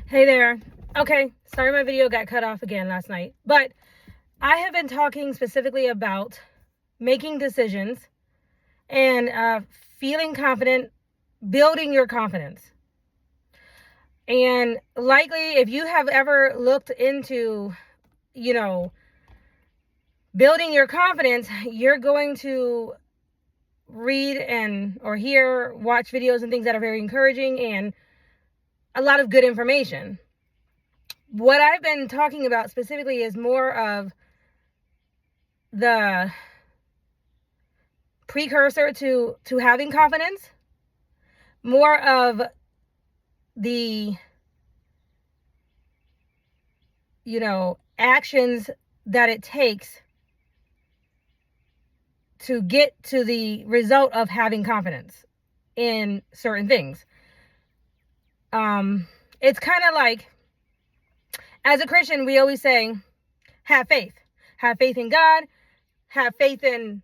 Hey there. Okay, sorry my video got cut off again last night, but I have been talking specifically about making decisions and feeling confident, building your confidence. And likely, if you have ever looked into, building your confidence, you're going to read or watch videos and things that are very encouraging and a lot of good information. What I've been talking about specifically is more of the precursor to having confidence, more of the actions that it takes to get to the result of having confidence in certain things. It's kind of like, as a Christian, we always say, have faith in God, have faith in,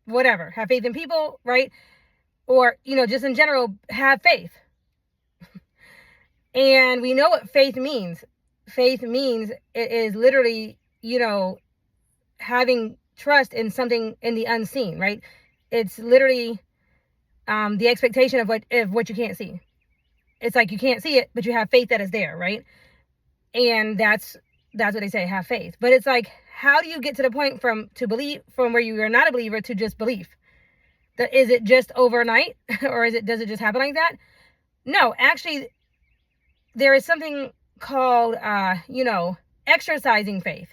whatever, have faith in people, right? Or, just in general, have faith. And we know what faith means. Faith means it is literally, having trust in something in the unseen, right? It's literally the expectation of what you can't see. It's like you can't see it, but you have faith that is there, right? And that's what they say, have faith. But it's like, how do you get to the point from where you are not a believer to just belief? Is it just overnight, or does it just happen like that? No, actually, there is something called, exercising faith.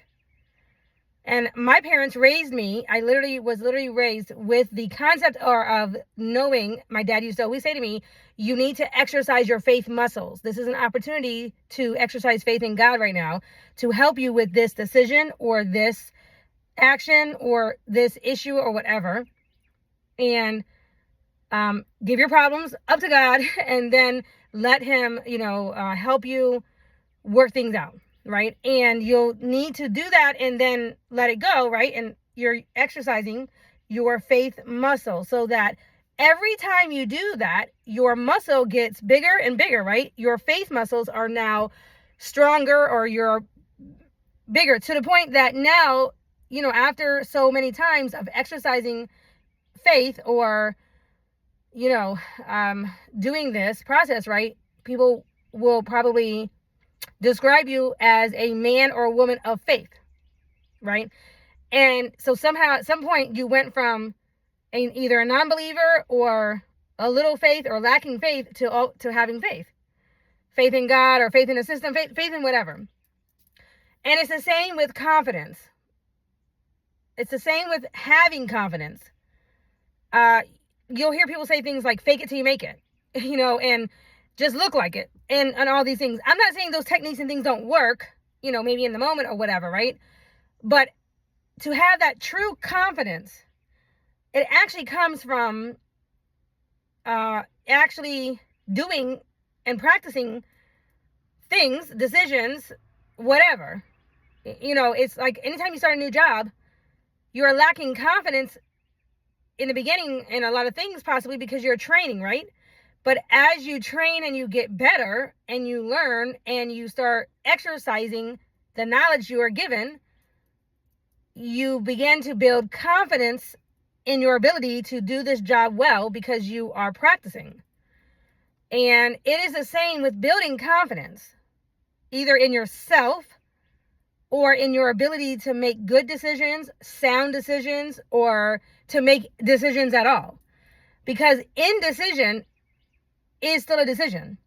And my parents raised me. I was literally raised with the concept of knowing. My dad used to always say to me, you need to exercise your faith muscles. This is an opportunity to exercise faith in God right now to help you with this decision or this action or this issue or whatever. And give your problems up to God and then let him, help you work things out. Right? And you'll need to do that and then let it go, right? And you're exercising your faith muscle so that every time you do that, your muscle gets bigger and bigger, right? Your faith muscles are now stronger, or you're bigger, to the point that now, after so many times of exercising faith or, doing this process, right? People will probably describe you as a man or a woman of faith, right? And so somehow at some point you went from either a non-believer or a little faith or lacking faith to having faith in God, or faith in a system, faith in whatever. And it's the same with confidence. It's the same with having confidence. You'll hear people say things like fake it till you make it, and just look like it, and all these things. I'm not saying those techniques and things don't work, maybe in the moment or whatever, right? But to have that true confidence, it actually comes from actually doing and practicing things, decisions, whatever. It's like anytime you start a new job, you're lacking confidence in the beginning in a lot of things, possibly because you're training, right? But as you train and you get better and you learn and you start exercising the knowledge you are given, you begin to build confidence in your ability to do this job well because you are practicing. And it is the same with building confidence, either in yourself or in your ability to make good decisions, sound decisions, or to make decisions at all. Because indecision is still a decision.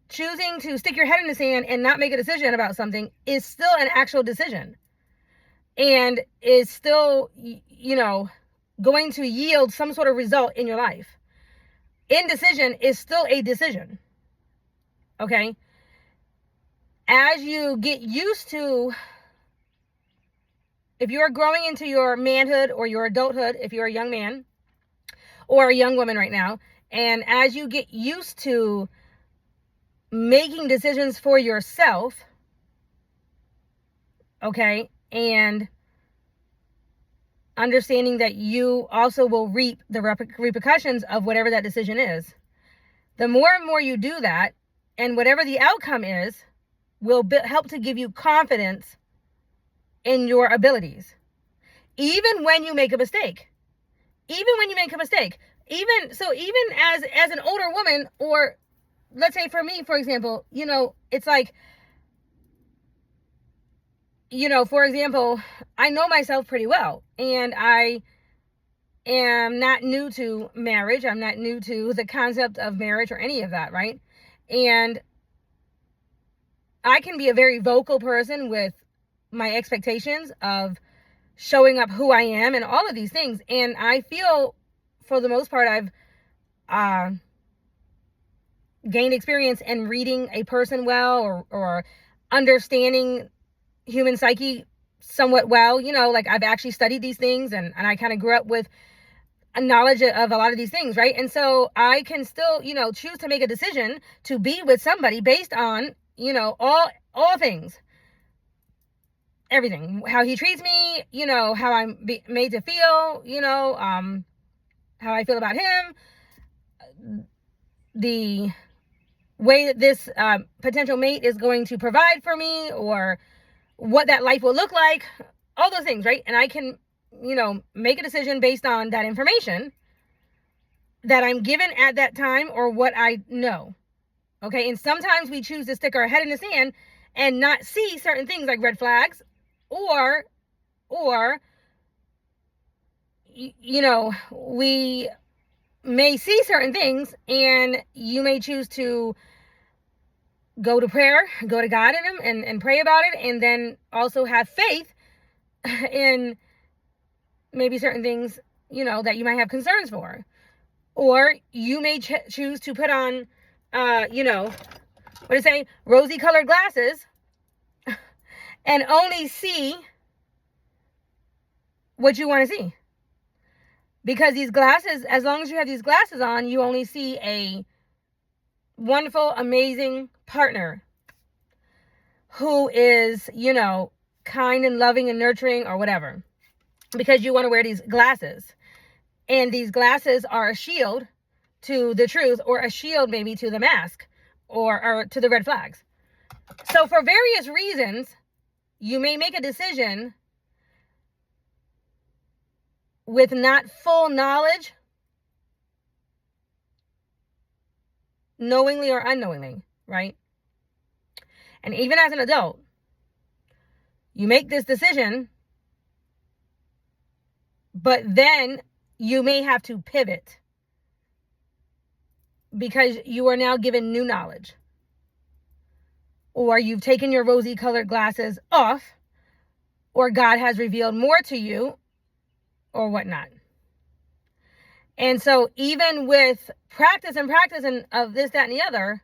Choosing to stick your head in the sand and not make a decision about something is still an actual decision, and is still, going to yield some sort of result in your life. Indecision is still a decision. Okay? As you get used to, if you're growing into your manhood or your adulthood, if you're a young man or a young woman right now, and as you get used to making decisions for yourself, okay, and understanding that you also will reap the repercussions of whatever that decision is, the more and more you do that, And whatever the outcome is, will help to give you confidence in your abilities. Even when you make a mistake. Even when you make a mistake. Even as an older woman, or let's say for me, for example, it's like, for example, I know myself pretty well, and I am not new to marriage. I'm not new to the concept of marriage or any of that, right? And I can be a very vocal person with my expectations of showing up who I am and all of these things. And I feel, for the most part, I've gained experience in reading a person well, or understanding human psyche somewhat well. Like, I've actually studied these things, and I kind of grew up with a knowledge of a lot of these things, right? And so I can still, choose to make a decision to be with somebody based on, all things. Everything. How he treats me, how I'm made to feel, how I feel about him, the way that this potential mate is going to provide for me, or what that life will look like, all those things, right? And I can, make a decision based on that information that I'm given at that time, or what I know. Okay. And sometimes we choose to stick our head in the sand and not see certain things like red flags, or we may see certain things, and you may choose to go to prayer, go to God in them, and pray about it, and then also have faith in maybe certain things, that you might have concerns for. Or you may choose to put on, rosy colored glasses, and only see what you want to see. Because these glasses, as long as you have these glasses on, you only see a wonderful, amazing partner who is, kind and loving and nurturing, or whatever. Because you want to wear these glasses. And these glasses are a shield to the truth, or a shield maybe to the mask, or to the red flags. So for various reasons, you may make a decision with not full knowledge, knowingly or unknowingly, right? And even as an adult, you make this decision, but then you may have to pivot because you are now given new knowledge, or you've taken your rosy colored glasses off, or God has revealed more to you, or whatnot. And so even with practice and of this, that, and the other,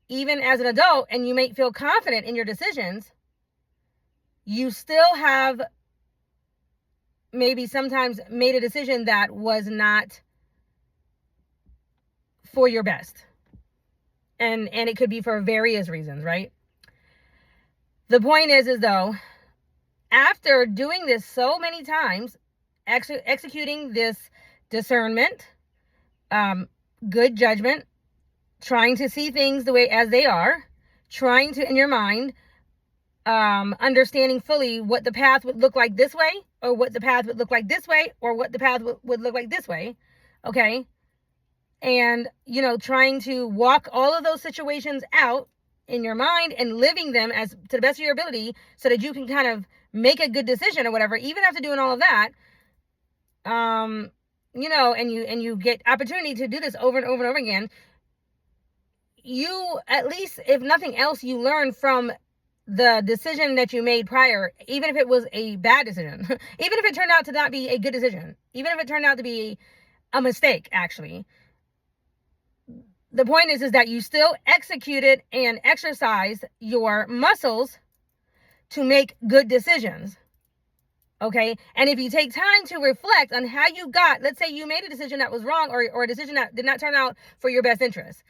even as an adult, and you may feel confident in your decisions, you still have maybe sometimes made a decision that was not for your best. And it could be for various reasons, right? The point is though, after doing this so many times, executing this discernment, good judgment, trying to see things the way as they are, trying to, in your mind, understanding fully what the path would look like this way, or what the path would look like this way, or what the path would look like this way. Okay. And, trying to walk all of those situations out in your mind, and living them as to the best of your ability, so that you can kind of make a good decision or whatever, even after doing all of that. And you get opportunity to do this over and over and over again. You, at least, if nothing else, you learn from the decision that you made prior, even if it was a bad decision, even if it turned out to not be a good decision, even if it turned out to be a mistake, actually. The point is that you still executed and exercised your muscles to make good decisions. Okay. And if you take time to reflect on how you got, let's say you made a decision that was wrong, or a decision that did not turn out for your best interest.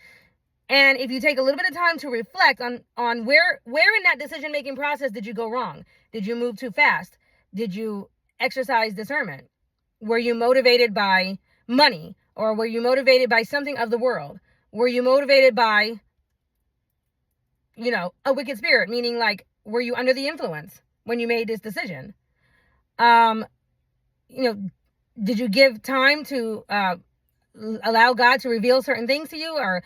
And if you take a little bit of time to reflect on where in that decision-making process did you go wrong? Did you move too fast? Did you exercise discernment? Were you motivated by money? Or were you motivated by something of the world? Were you motivated by, a wicked spirit? Meaning, like, were you under the influence when you made this decision? Did you give time to allow God to reveal certain things to you, or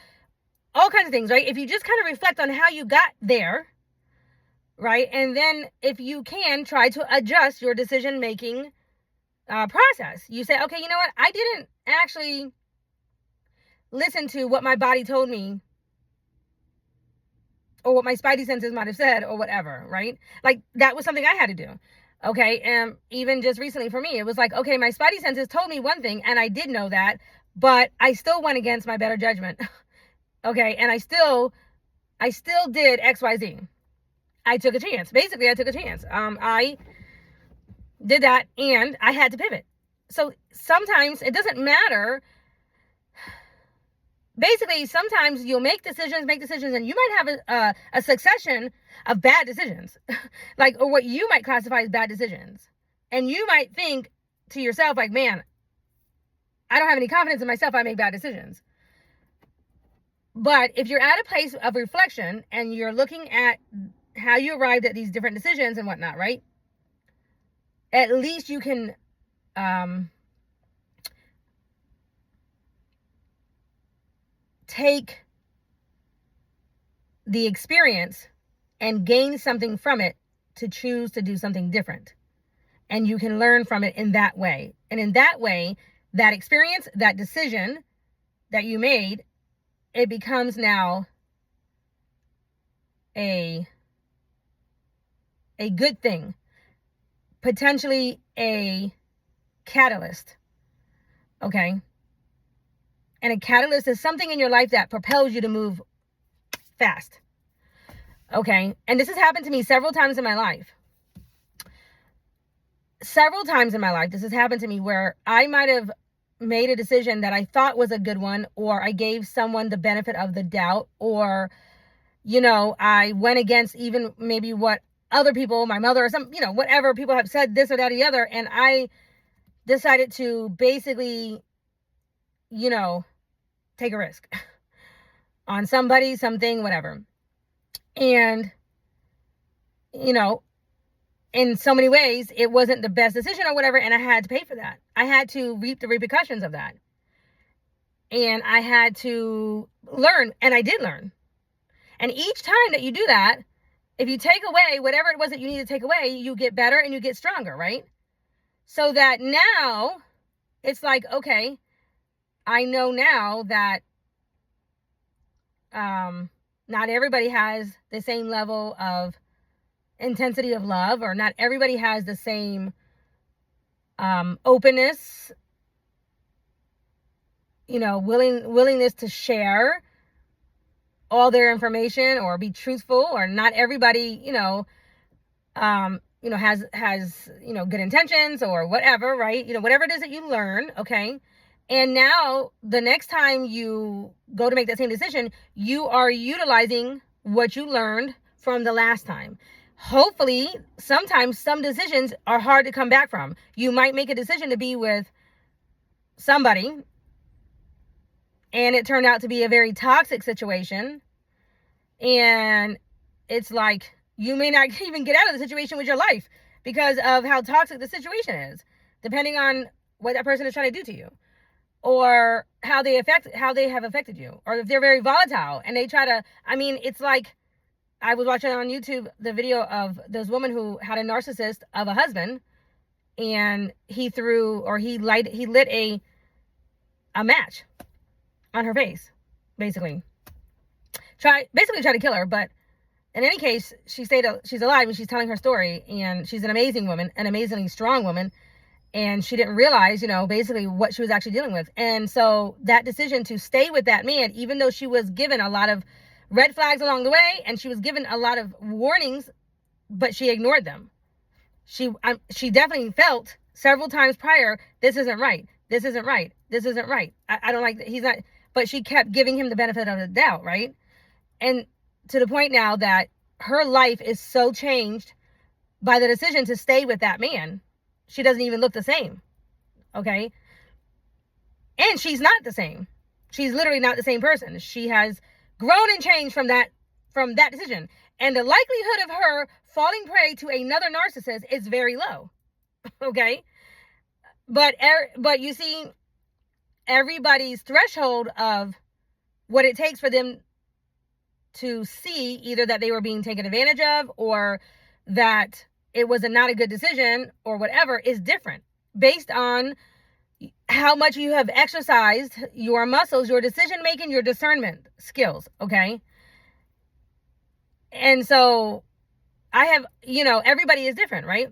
all kinds of things, right? If you just kind of reflect on how you got there, right? And then if you can, try to adjust your decision-making process. You say, okay, you know what? I didn't actually listen to what my body told me, or what my spidey senses might have said, or whatever, right? Like, that was something I had to do. Okay. And even just recently for me, it was like, okay, my spidey senses told me one thing, and I did know that, but I still went against my better judgment. Okay. And I still did XYZ. I took a chance. Basically, I took a chance. I did that, and I had to pivot. So sometimes it doesn't matter. Basically, sometimes you'll make decisions, and you might have a succession of bad decisions, like, or what you might classify as bad decisions. And you might think to yourself, like, man, I don't have any confidence in myself. I make bad decisions. But if you're at a place of reflection and you're looking at how you arrived at these different decisions and whatnot, right? At least you can take the experience and gain something from it to choose to do something different. And you can learn from it in that way. And in that way, that experience, that decision that you made, it becomes now a good thing, potentially a catalyst. Okay. And a catalyst is something in your life that propels you to move fast. Okay. And this has happened to me several times in my life. This has happened to me where I might have made a decision that I thought was a good one, or I gave someone the benefit of the doubt, or, I went against even maybe what other people, my mother or some, whatever people have said, this or that or the other. And I decided to basically, take a risk on somebody, something, whatever. And, in so many ways, it wasn't the best decision or whatever. And I had to pay for that. I had to reap the repercussions of that. And I had to learn. And I did learn. And each time that you do that, if you take away whatever it was that you need to take away, you get better and you get stronger, right? So that now it's like, okay, I know now that not everybody has the same level of intensity of love, or not everybody has the same openness, willingness to share all their information or be truthful, or not everybody, has good intentions or whatever, right? Whatever it is that you learn, okay? And now the next time you go to make that same decision, you are utilizing what you learned from the last time. Hopefully, sometimes some decisions are hard to come back from. You might make a decision to be with somebody, and it turned out to be a very toxic situation. And it's like, you may not even get out of the situation with your life because of how toxic the situation is, depending on what that person is trying to do to you, or how they have affected you, or if they're very volatile and they try to, it's like, I was watching on YouTube the video of this woman who had a narcissist of a husband, and he lit a match on her face, basically tried to kill her. But in any case, she's alive, and she's telling her story, and she's an amazing woman, an amazingly strong woman, and she didn't realize, basically what she was actually dealing with. And so that decision to stay with that man, even though she was given a lot of red flags along the way, and she was given a lot of warnings, but she ignored them. She definitely felt several times prior, this isn't right. This isn't right. This isn't right. I don't like that. He's not, but she kept giving him the benefit of the doubt, right? And to the point now that her life is so changed by the decision to stay with that man. She doesn't even look the same. Okay. And she's not the same. She's literally not the same person. She has grown and changed from that decision. And the likelihood of her falling prey to another narcissist is very low. Okay? But you see, everybody's threshold of what it takes for them to see either that they were being taken advantage of or that it was not a good decision or whatever is different based on how much you have exercised your muscles, your decision making, your discernment skills. Okay. And so I have, everybody is different, right?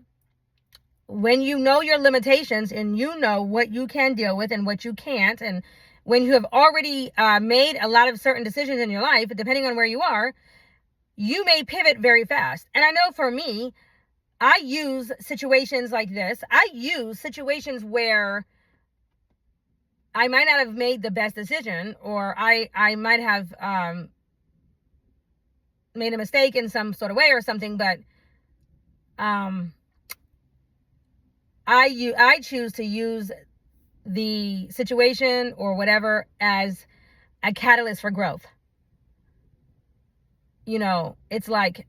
When you know your limitations and you know what you can deal with and what you can't, and when you have already made a lot of certain decisions in your life, depending on where you are, you may pivot very fast. And I know for me, I use situations like this. I use situations where I might not have made the best decision, or I might have made a mistake in some sort of way or something, but I choose to use the situation or whatever as a catalyst for growth. It's like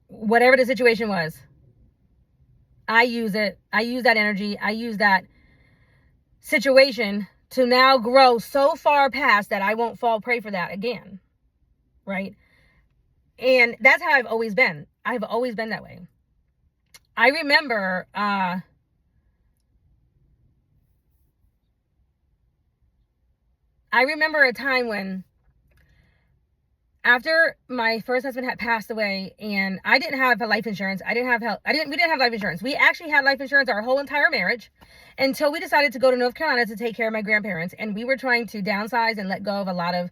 whatever the situation was, I use it. I use that energy. I use that situation to now grow so far past that I won't fall prey for that again. Right? And that's how I've always been. I've always been that way. I remember a time when, after my first husband had passed away, and I didn't have life insurance. We didn't have life insurance. We actually had life insurance our whole entire marriage until we decided to go to North Carolina to take care of my grandparents. And we were trying to downsize and let go of a lot of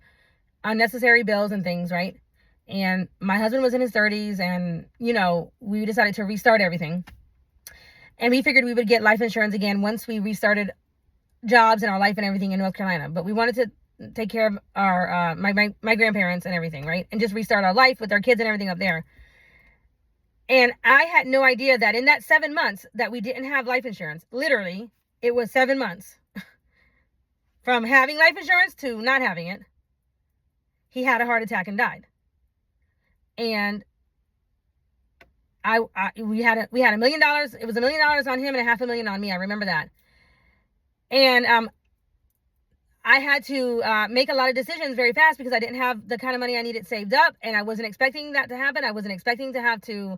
unnecessary bills and things, right? And my husband was in his 30s, and, we decided to restart everything. And we figured we would get life insurance again once we restarted jobs and our life and everything in North Carolina. But we wanted to take care of our my grandparents and everything, right? And just restart our life with our kids and everything up there. And I had no idea that in that 7 months that we didn't have life insurance, literally, it was 7 months from having life insurance to not having it. He had a heart attack and died. And we had $1 million. It was $1 million on him and $500,000 on me. I remember that. And I had to make a lot of decisions very fast because I didn't have the kind of money I needed saved up, and I wasn't expecting that to happen. I wasn't expecting to have to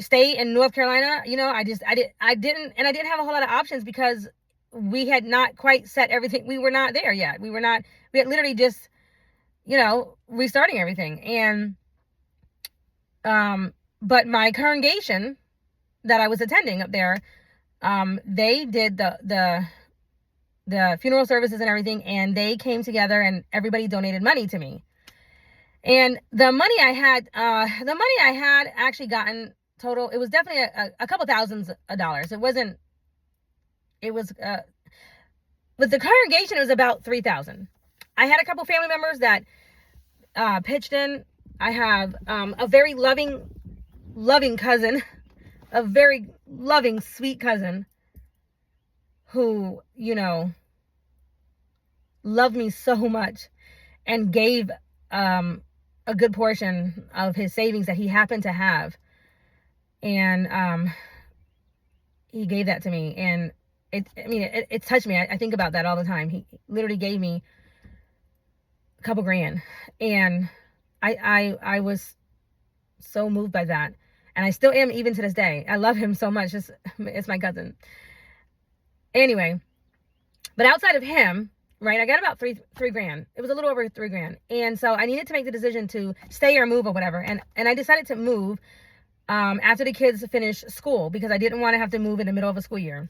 stay in North Carolina. I didn't have a whole lot of options because we had not quite set everything. We were not there yet. We had literally just, restarting everything. And, but my congregation that I was attending up there, they did the funeral services and everything, and they came together and everybody donated money to me. And the money I had actually gotten total, it was definitely a couple thousands of dollars. With the congregation, it was about $3,000. I had a couple family members that pitched in. I have a very loving cousin, a very loving, sweet cousin who, loved me so much and gave a good portion of his savings that he happened to have. And he gave that to me. And it touched me. I think about that all the time. He literally gave me a couple grand. And I was so moved by that. And I still am, even to this day. I love him so much. It's my cousin. Anyway, but outside of him, right, I got about three grand. It was a little over $3 grand. And so I needed to make the decision to stay or move or whatever. And I decided to move after the kids finished school because I didn't want to have to move in the middle of a school year.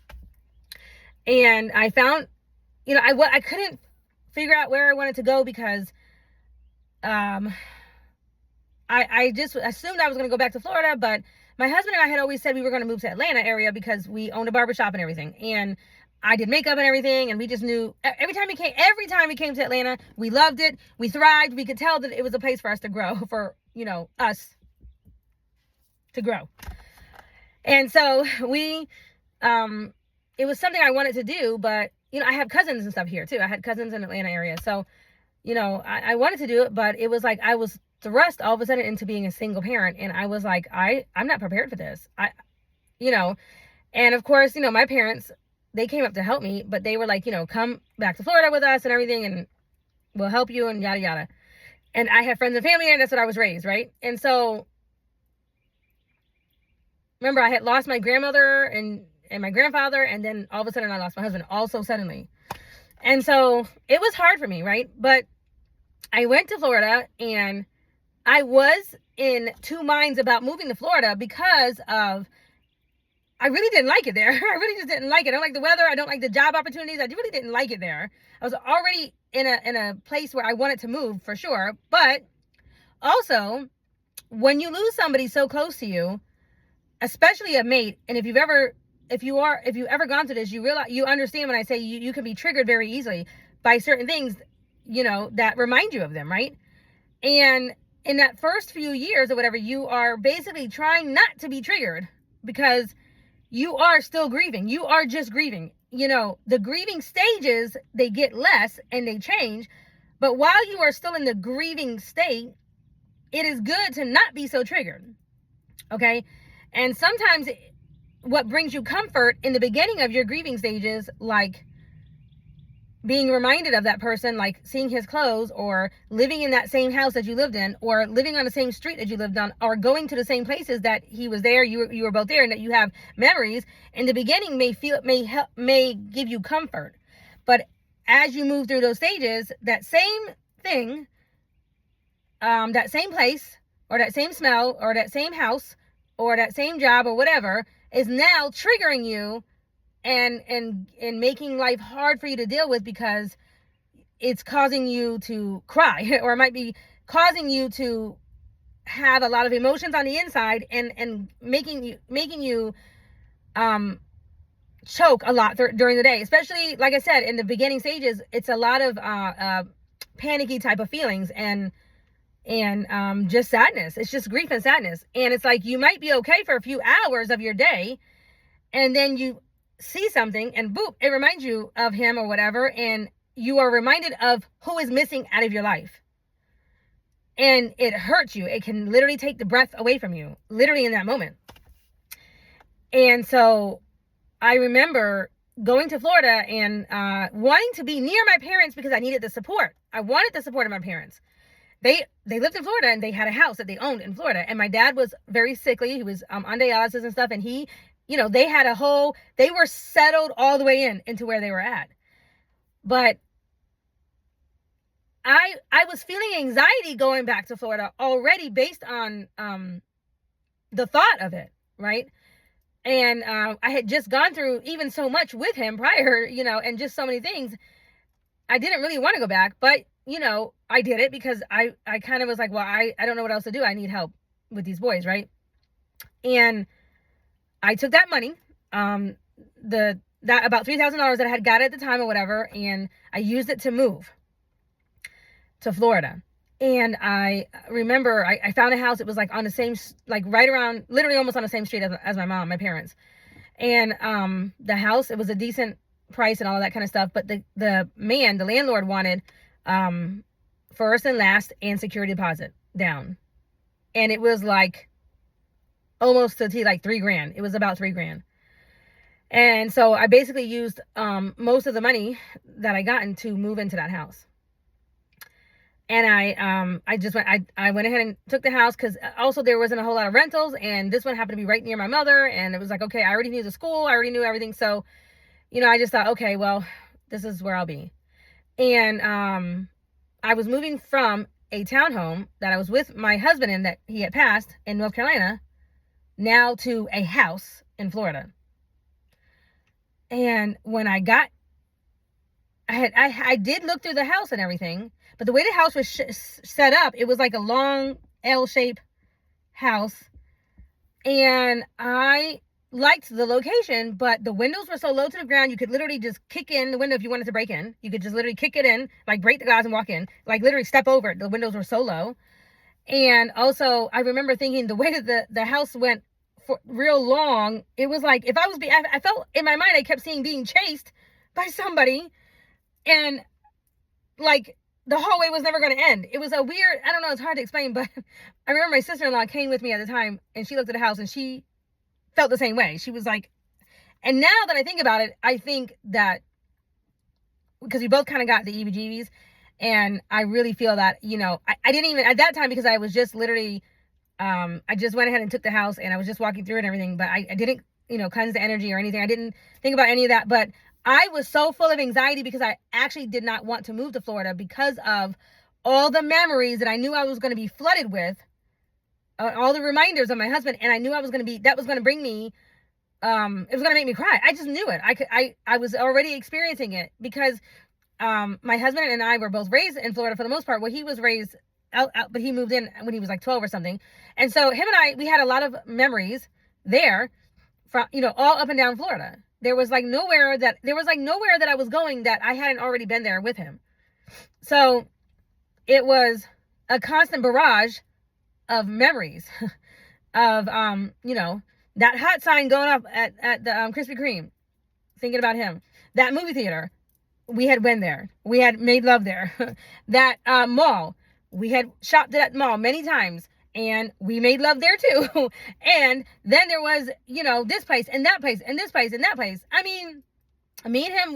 And I found, I couldn't figure out where I wanted to go because I just assumed I was going to go back to Florida, but my husband and I had always said we were going to move to Atlanta area because we owned a barbershop and everything. And I did makeup and everything, and we just knew every time we came to Atlanta, we loved it. We thrived. We could tell that it was a place for us to grow, for, us to grow. And so we, it was something I wanted to do, but, I have cousins and stuff here too. I had cousins in the Atlanta area. So, I wanted to do it, but it was like I was thrust all of a sudden into being a single parent. And I was like, I'm not prepared for this. And of course, my parents, they came up to help me, but they were like, come back to Florida with us and everything, and we'll help you and yada, yada. And I have friends and family, and that's what I was raised, right? And so, remember, I had lost my grandmother and my grandfather, and then all of a sudden I lost my husband also suddenly. And so it was hard for me, right? But I went to Florida, and I was in two minds about moving to Florida because of, I really didn't like it there. I really just didn't like it. I don't like the weather. I don't like the job opportunities. I really didn't like it there. I was already in a place where I wanted to move for sure. But also, when you lose somebody so close to you, especially a mate, and if you've ever gone through this, you understand when I say you can be triggered very easily by certain things, that remind you of them, right? And in that first few years or whatever, you are basically trying not to be triggered because you are still grieving. You are just grieving. The grieving stages, they get less and they change. But while you are still in the grieving state, it is good to not be so triggered. Okay? And sometimes what brings you comfort in the beginning of your grieving stages, like being reminded of that person, like seeing his clothes, or living in that same house that you lived in, or living on the same street that you lived on, or going to the same places that he was there, you were both there, and that you have memories in the beginning may give you comfort. But as you move through those stages, that same thing, that same place, or that same smell, or that same house, or that same job, or whatever, is now triggering you and making life hard for you to deal with because it's causing you to cry, or it might be causing you to have a lot of emotions on the inside and making you choke a lot during the day. Especially, like I said, in the beginning stages, it's a lot of panicky type of feelings and just sadness. It's just grief and sadness. And it's like you might be okay for a few hours of your day, and then you see something and boop, it reminds you of him or whatever, and you are reminded of who is missing out of your life. And it hurts you. It can literally take the breath away from you, literally in that moment. And so I remember going to Florida and wanting to be near my parents because I needed the support. I wanted the support of my parents. They lived in Florida, and they had a house that they owned in Florida. And my dad was very sickly. He was on dialysis and stuff. And he, they were settled all the way into where they were at. But I was feeling anxiety going back to Florida already based on the thought of it, right? And I had just gone through even so much with him prior, and just so many things. I didn't really want to go back, but I did it because I kind of was like, well, I don't know what else to do. I need help with these boys, right? And I took that money, that about $3,000 that I had got at the time or whatever, and I used it to move to Florida. And I remember I found a house. It was like on the same, like right around, literally almost on the same street as my mom, my parents. And the house, it was a decent price and all of that kind of stuff. But the landlord wanted first and last and security deposit down. And it was like almost to like $3,000. It was about $3,000. And so I basically used most of the money that I gotten to move into that house. And I went ahead and took the house because also there wasn't a whole lot of rentals, and this one happened to be right near my mother, and it was like, okay, I already knew the school, I already knew everything, so I just thought, okay, well, this is where I'll be. And I was moving from a townhome that I was with my husband in, that he had passed in North Carolina, now to a house in Florida. And when I got, I did look through the house and everything, but the way the house was set up, it was like a long L-shaped house. And I liked the location, but the windows were so low to the ground, you could literally just kick in the window if you wanted to break in. You could just literally kick it in, like break the glass and walk in, like literally step over it. The windows were so low. And also, I remember thinking the way that the house went for real long, it was like, if I felt in my mind, I kept seeing being chased by somebody, and like the hallway was never going to end. It was a weird, I don't know, it's hard to explain, but I remember my sister-in-law came with me at the time, and she looked at the house and she felt the same way. She was like, and now that I think about it, I think that because we both kind of got the EBGBs, and I really feel that, I didn't even at that time, because I was just literally, I just went ahead and took the house, and I was just walking through and everything, but I didn't, cleanse the energy or anything. I didn't think about any of that, but I was so full of anxiety because I actually did not want to move to Florida because of all the memories that I knew I was going to be flooded with, all the reminders of my husband, and I knew that was going to bring me, it was going to make me cry. I just knew it. I was already experiencing it because, my husband and I were both raised in Florida for the most part. Well, he was raised out, but he moved in when he was like 12 or something. And so him and I, we had a lot of memories there from, all up and down Florida. There was nowhere that I was going that I hadn't already been there with him. So it was a constant barrage of memories of, that hot sign going up at the Krispy Kreme, thinking about him. That movie theater, we had went there. We had made love there. That mall, we had shopped at that mall many times, and we made love there too. And then there was, this place and that place and this place and that place. I mean, me and him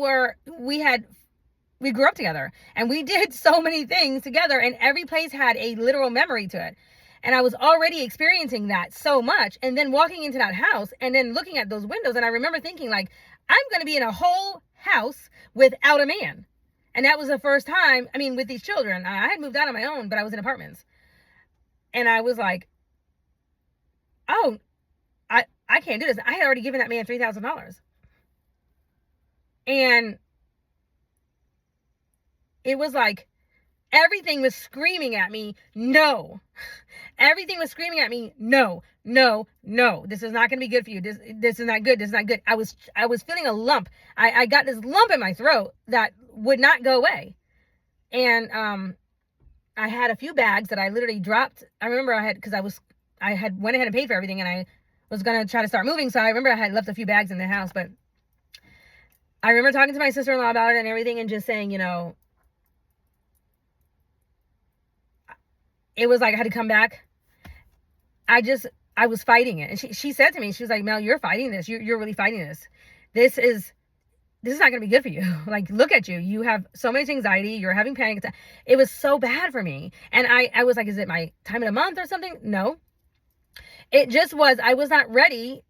we grew up together, and we did so many things together, and every place had a literal memory to it. And I was already experiencing that so much. And then walking into that house and then looking at those windows, and I remember thinking, like, I'm going to be in a whole house without a man. And that was the first time, with these children. I had moved out on my own, but I was in apartments. And I was like, oh, I can't do this. I had already given that man $3,000. And it was like, everything was screaming at me, no. Everything was screaming at me, no, no, no. This is not going to be good for you. This is not good. This is not good. I was feeling a lump. I got this lump in my throat that would not go away. And I had a few bags that I literally dropped. I remember I had went ahead and paid for everything, and I was going to try to start moving. So I remember I had left a few bags in the house, but I remember talking to my sister-in-law about it and everything, and just saying, it was like I had to come back. I was fighting it. And she said to me, she was like, Mel, you're fighting this. You're really fighting this. This is not going to be good for you. Like, look at you. You have so much anxiety. You're having panic attacks. It was so bad for me. And I was like, is it my time of the month or something? No. It just was, I was not ready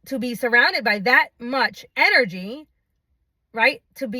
to be surrounded by that much energy, right? To be